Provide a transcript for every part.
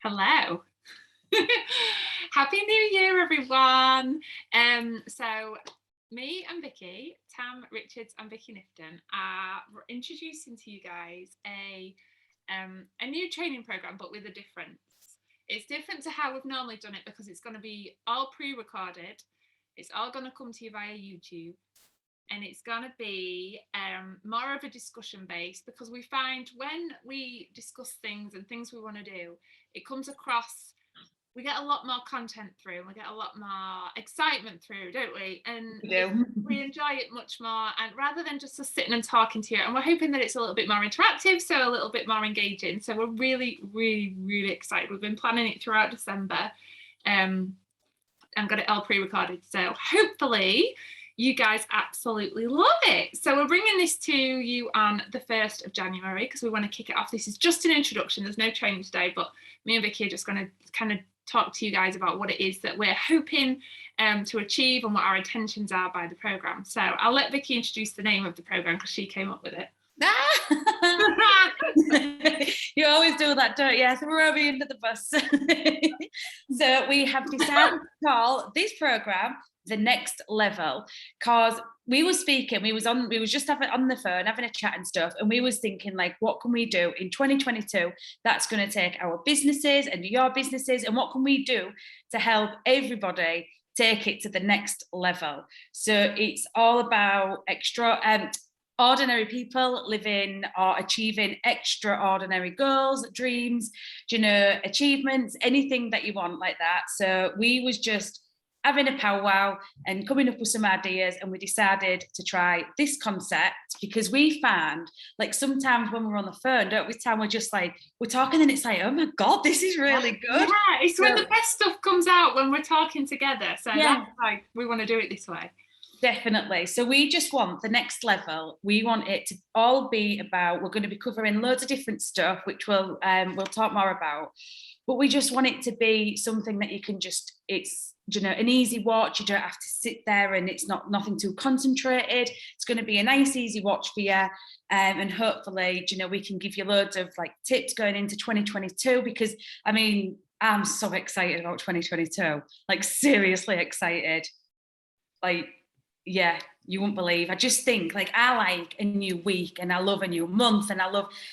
Hello. Happy New Year, everyone. So me and Vicky, Tam Richards and Vicky Nifton are introducing to you guys a new training program, but with a difference. It's different to how we've normally done it because it's going to be all pre-recorded. It's all going to come to you via YouTube. And it's going to be more of a discussion base, because we find when we discuss things and things we want to do, it comes across, we get a lot more content through and we get a lot more excitement through, don't we? And we enjoy it much more, and rather than just us sitting and talking to you, and we're hoping that it's a little bit more interactive, so a little bit more engaging. So we're really excited. We've been planning it throughout December and got it all pre-recorded, so hopefully you guys absolutely love it. So we're bringing this to you on the 1st of January because we want to kick it off. This is just an introduction. There's no training today, but me and Vicky are just going to kind of talk to you guys about what it is that we're hoping to achieve and what our intentions are by the programme. So I'll let Vicky introduce the name of the programme because she came up with it. You always do that, don't you? Throw me under the bus. So we have decided to call this programme The Next Level, because we were speaking, we was just on the phone having a chat and stuff, and we was thinking, like, what can we do in 2022 that's going to take our businesses and your businesses, and what can we do to help everybody take it to the next level? So it's all about ordinary people living or achieving extraordinary goals, dreams, achievements, anything that you want like that. So we was just having a powwow and coming up with some ideas, and we decided to try this concept because we found, like, sometimes when we're on the phone, don't we, Tam, we're just like, we're talking and it's like, oh my God, this is really good. Yeah, it's when the best stuff comes out when we're talking together. So that's like, we want to do it this way. Definitely. So we just want the next level. We want it to all be about, we're going to be covering loads of different stuff, which we'll talk more about. But we just want it to be something that you can just, it's, an easy watch. You don't have to sit there, and it's nothing too concentrated. It's going to be a nice, easy watch for you. And hopefully, we can give you loads of like tips going into 2022, because I mean, I'm so excited about 2022, like seriously excited. Like, yeah, you won't believe. I just think, like, I like a new week and I love a new month, and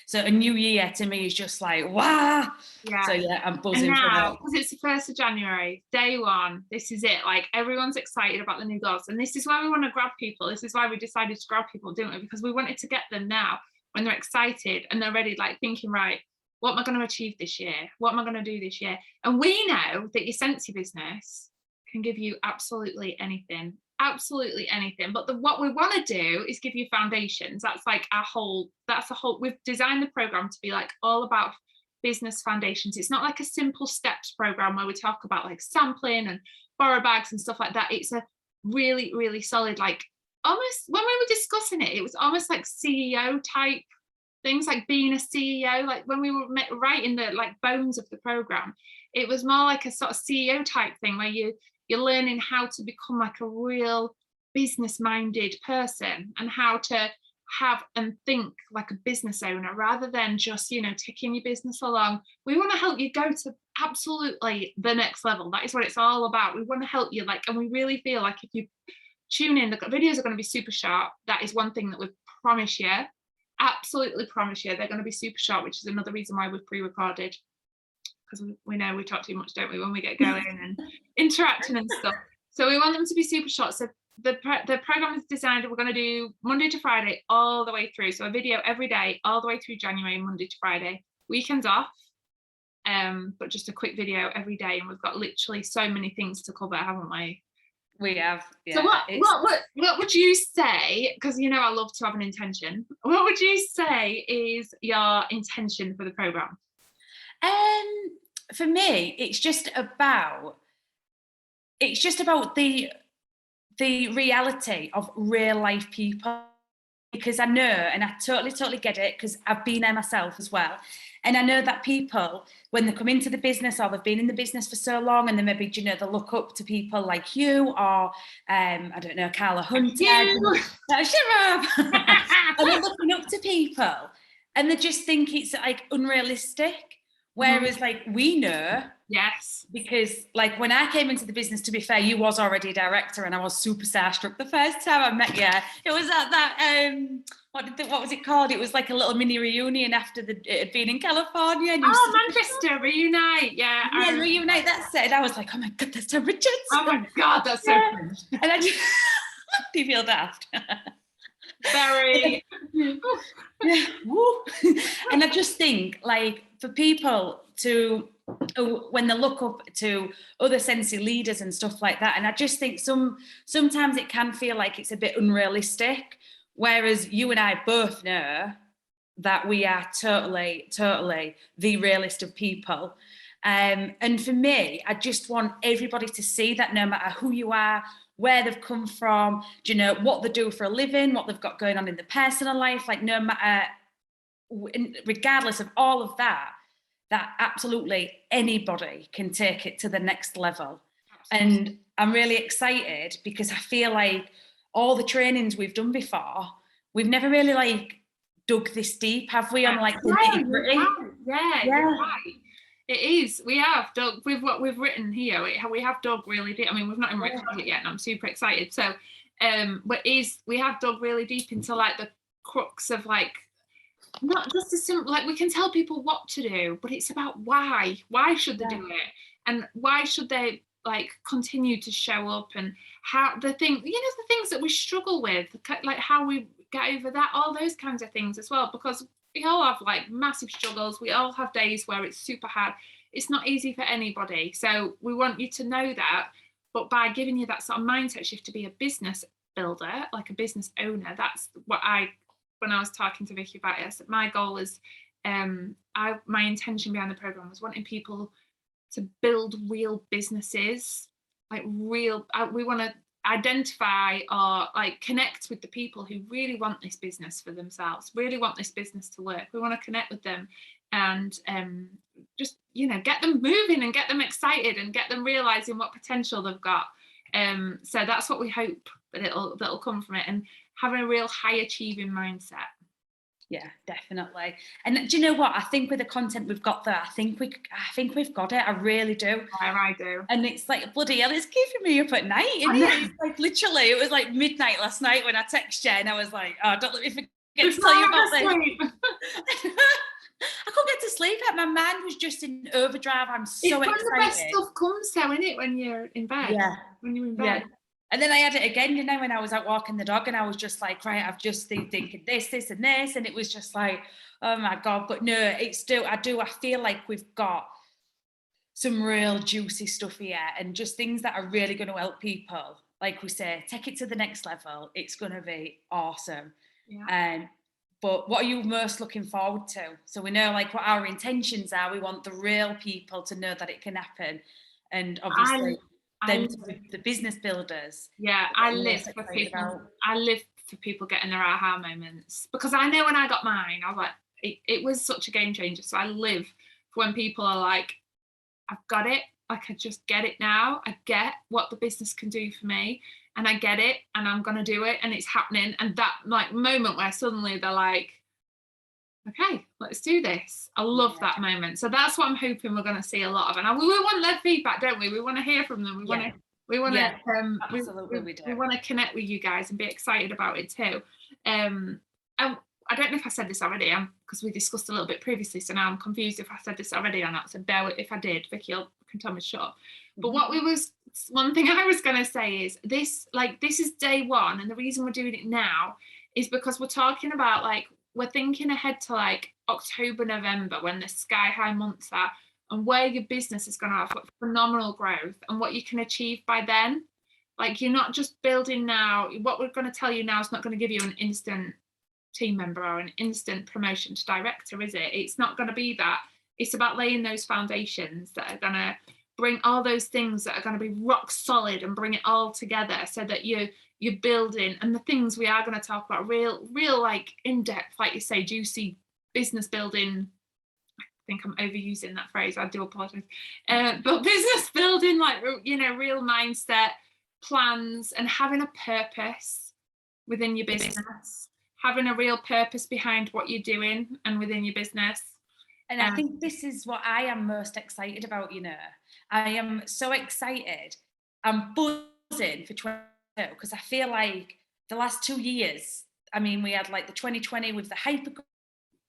so a new year to me is just like, wow. Yeah. So yeah, I'm buzzing and now, for that. Because it's the 1st of January, day one, this is it. Like, everyone's excited about the new goals, and this is why we want to grab people. This is why we decided to grab people, didn't we? Because we wanted to get them now when they're excited and they're ready, like thinking, right, what am I going to achieve this year? What am I going to do this year? And we know that your Scentsy business can give you absolutely anything. But what we want to do is give you foundations. That's like we've designed the program to be like all about business foundations. It's not like a simple steps program where we talk about like sampling and borrow bags and stuff like that. It's a really solid, like, almost, when we were discussing it, it was almost like CEO type things, like being a CEO. Like when we were writing the like bones of the program, it was more like a sort of CEO type thing where you're learning how to become like a real business-minded person, and how to have and think like a business owner rather than just, taking your business along. We want to help you go to absolutely the next level. That is what it's all about. We want to help you, like, and we really feel like if you tune in, the videos are going to be super short. That is one thing that we promise you, absolutely promise you, they're going to be super short, which is another reason why we've pre-recorded, because we know we talk too much, don't we, when we get going and interacting and stuff. So we want them to be super short. So the program is designed, we're going to do Monday to Friday all the way through. So a video every day all the way through January, Monday to Friday. Weekends off, but just a quick video every day. And we've got literally so many things to cover, haven't we? We have. Yeah. So what would you say, because I love to have an intention, what would you say is your intention for the program? For me, it's just about the reality of real life people, because I know, and I totally get it, because I've been there myself as well. And I know that people, when they come into the business, or they've been in the business for so long, and they maybe, they look up to people like you, or I don't know, Carla Hunter. Shut up. And they're looking up to people, and they just think it's like unrealistic. Whereas like we know, yes, because like when I came into the business, to be fair, you was already a director and I was super starstruck the first time I met you. It was at that what was it called? It was like a little mini reunion after it had been in California. And Manchester Reunite, yeah, Reunite. That's it. And I was like, oh my god, that's Tom Richards. Oh my god, that's so cringe. And I just do you feel daft? Very. Yeah. Woo. And I just think, like, for people to, when they look up to other Sensi leaders and stuff like that, and I just think sometimes it can feel like it's a bit unrealistic, whereas you and I both know that we are totally the realist of people. And for me, I just want everybody to see that no matter who you are, where they've come from, do you know, what they do for a living, what they've got going on in their personal life, like no matter, regardless of all of that, that absolutely anybody can take it to the next level. Absolutely. And I'm really excited because I feel like all the trainings we've done before, we've never really like dug this deep, have we, on like the nitty-gritty? Yeah, you're right. It is. We have dug with what we've written here. We have dug really deep. I mean, we've not even recorded it yet, and I'm super excited. So, but we have dug really deep into like the crux of like not just as simple. Like we can tell people what to do, but it's about why. Why should they do it, and why should they like continue to show up, and how the things that we struggle with, like how we get over that, all those kinds of things as well, because we all have like massive struggles. We all have days where it's super hard. It's not easy for anybody. So we want you to know that, but by giving you that sort of mindset shift to be a business builder, like a business owner, that's what when I was talking to Vicky about it, my goal is, my intention behind the program was wanting people to build real businesses, like we want to identify or like connect with the people who really want this business for themselves, really want this business to work. We want to connect with them and just get them moving and get them excited and get them realizing what potential they've got. So that's what we hope that'll come from it, and having a real high achieving mindset. Yeah, definitely. And do you know what? I think with the content we've got there, I think we've got it. I really do. I do. And it's like, bloody hell, it's keeping me up at night, isn't it? It's like literally, it was like midnight last night when I texted you, and I was like, oh, don't let me forget to tell you about this. I couldn't get to sleep. My mind was just in overdrive. I'm so excited. The best stuff comes though, isn't it, when you're in bed? Yeah. When you're in bed. Yeah. And then I had it again, when I was out walking the dog, and I was just like, right, I've just been thinking this, and this, and it was just like, oh my God. But no, it's still, I feel like we've got some real juicy stuff here, and just things that are really going to help people. Like we say, take it to the next level. It's going to be awesome. Yeah. But what are you most looking forward to? So we know like what our intentions are. We want the real people to know that it can happen. And obviously, the business builders. Yeah, I live for people. I live for people getting their aha moments, because I know when I got mine, I was like, it was such a game changer. So I live for when people are like, I've got it. Like I just get it now. I get what the business can do for me, and I get it, and I'm gonna do it, and it's happening. And that like moment where suddenly they're like, okay, let's do this. I love that moment. So that's what I'm hoping we're going to see a lot of. And we want their feedback, don't we? We want to hear from them. We want to connect with you guys and be excited about it too. I don't know if I said this already, because we discussed a little bit previously. So now I'm confused if I said this already or not. So bear with, if I did, Vicky can tell me shut. But one thing I was going to say is this is day one, and the reason we're doing it now is because we're talking about like, we're thinking ahead to like October, November, when the sky high months are, and where your business is going to have phenomenal growth and what you can achieve by then. Like you're not just building now. What we're going to tell you now is not going to give you an instant team member or an instant promotion to director, is it? It's not going to be that. It's about laying those foundations that are going to bring all those things that are going to be rock solid and bring it all together, so that you're building, and the things we are going to talk about, real like in-depth, like you say, juicy business building. I think I'm overusing that phrase, I do apologize, but business building, like real mindset plans, and having a purpose within your business, having a real purpose behind what you're doing and within your business. And I think this is what I am most excited about, you know. I am so excited. I'm buzzing for 22 because I feel like the last 2 years, I mean, we had like the 2020 with the hyper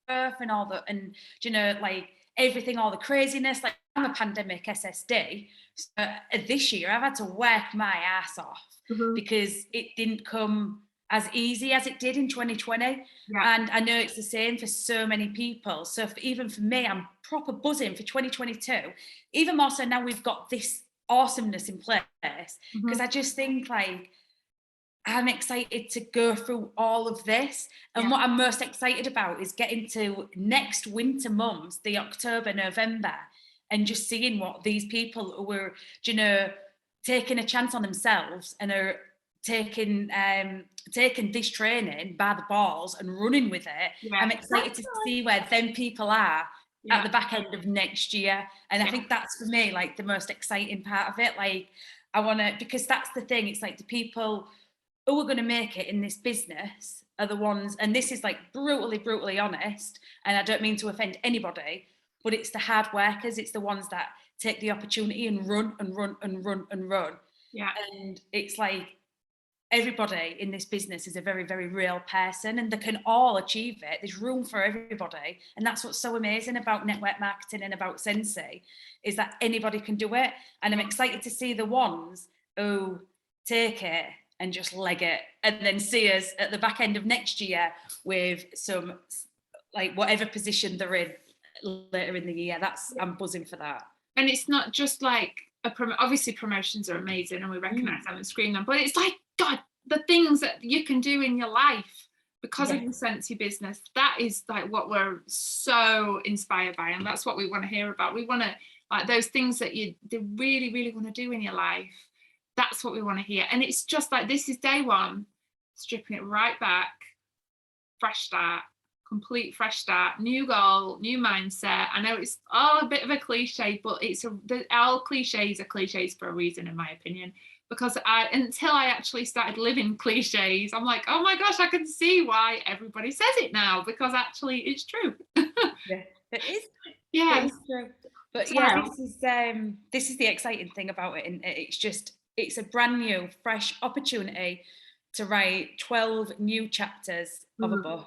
and all the, and you know, like everything, all the craziness. Like I'm a pandemic SSD. So this year I've had to work my ass off because it didn't come as easy as it did in 2020. Yeah. And I know it's the same for so many people. So even for me, I'm proper buzzing for 2022. Even more so now we've got this awesomeness in place, because I just think like I'm excited to go through all of this. And what I'm most excited about is getting to next winter months, the October, November, and just seeing what these people who were, you know, taking a chance on themselves and are taking this training by the balls and running with it. I'm excited to see where them people are at the back end of next year. And I think that's for me like the most exciting part of it. Like I want to, because that's the thing, it's like the people who are going to make it in this business are the ones, and this is like brutally honest, and I don't mean to offend anybody, but it's the hard workers, it's the ones that take the opportunity and run. And it's like everybody in this business is a very, very real person, and they can all achieve it. There's room for everybody. And that's what's so amazing about network marketing and about Scentsy, is that anybody can do it. And I'm excited to see the ones who take it and just leg it, and then see us at the back end of next year with some, like whatever position they're in later in the year. I'm buzzing for that. And it's not just like obviously promotions are amazing and we recognize them and scream them, but it's like, God, the things that you can do in your life because of your Scentsy business, that is like what we're so inspired by, and that's what we want to hear about. We want to, like, those things that you really, really want to do in your life. That's what we want to hear. And it's just like, this is day one, stripping it right back, fresh start, complete fresh start, new goal, new mindset. I know it's all a bit of a cliche, but all cliches are cliches for a reason, in my opinion, because until I actually started living cliches, I'm like, oh my gosh, I can see why everybody says it now, because actually it's true. Yeah, it is. Yeah, it is true. But so, this is the exciting thing about it, and it's a brand new, fresh opportunity to write 12 new chapters of a book.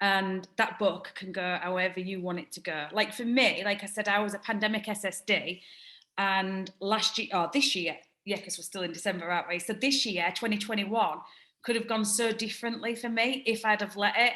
And that book can go however you want it to go. Like for me, like I said, I was a pandemic SSD, and this year, because we're still in December, aren't we? So this year, 2021, could have gone so differently for me if I'd have let it.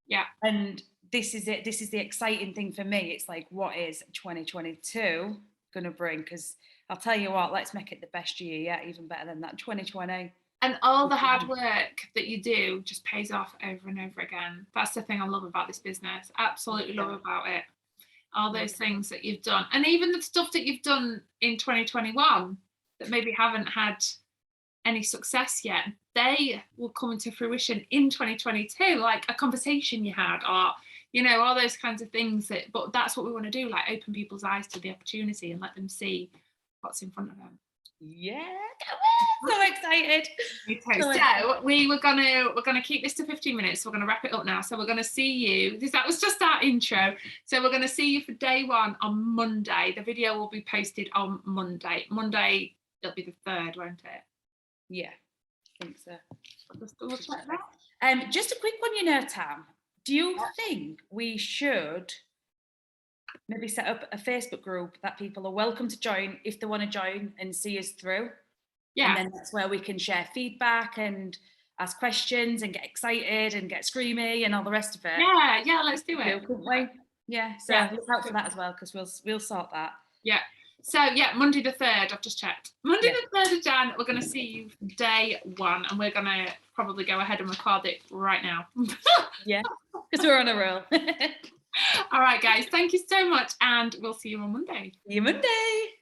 Yeah. And this is it. This is the exciting thing for me. It's like, what is 2022 going to bring? Because I'll tell you what, let's make it the best year yet, even better than that 2020. And all the hard work that you do just pays off over and over again. That's the thing I love about this business. Absolutely love about it. All those things that you've done. And even the stuff that you've done in 2021 that maybe haven't had any success yet, they will come into fruition in 2022, like a conversation you had, or, you know, all those kinds of things. But that's what we want to do, like open people's eyes to the opportunity and let them see what's in front of them. Yeah, so excited. So we're gonna keep this to 15 minutes. So we're gonna wrap it up now. So we're gonna see you. That was just our intro. So we're gonna see you for day one on Monday. The video will be posted on Monday. Monday, it'll be the 3rd, won't it? Yeah, I think so. Just double check that. Just a quick one, you know, Tam. Do you think we should maybe set up a Facebook group that people are welcome to join if they want to join and see us through? Yeah. And then that's where we can share feedback and ask questions and get excited and get screamy and all the rest of it. Yeah, let's do it. Couldn't we? Yeah, so look out for that as well, because we'll sort that. Yeah. So Monday the 3rd, I've just checked. Monday the 3rd of Jan, we're going to see you day one, and we're going to probably go ahead and record it right now. Yeah, because we're on a roll. All right, guys, thank you so much, and we'll see you on Monday. See you Monday.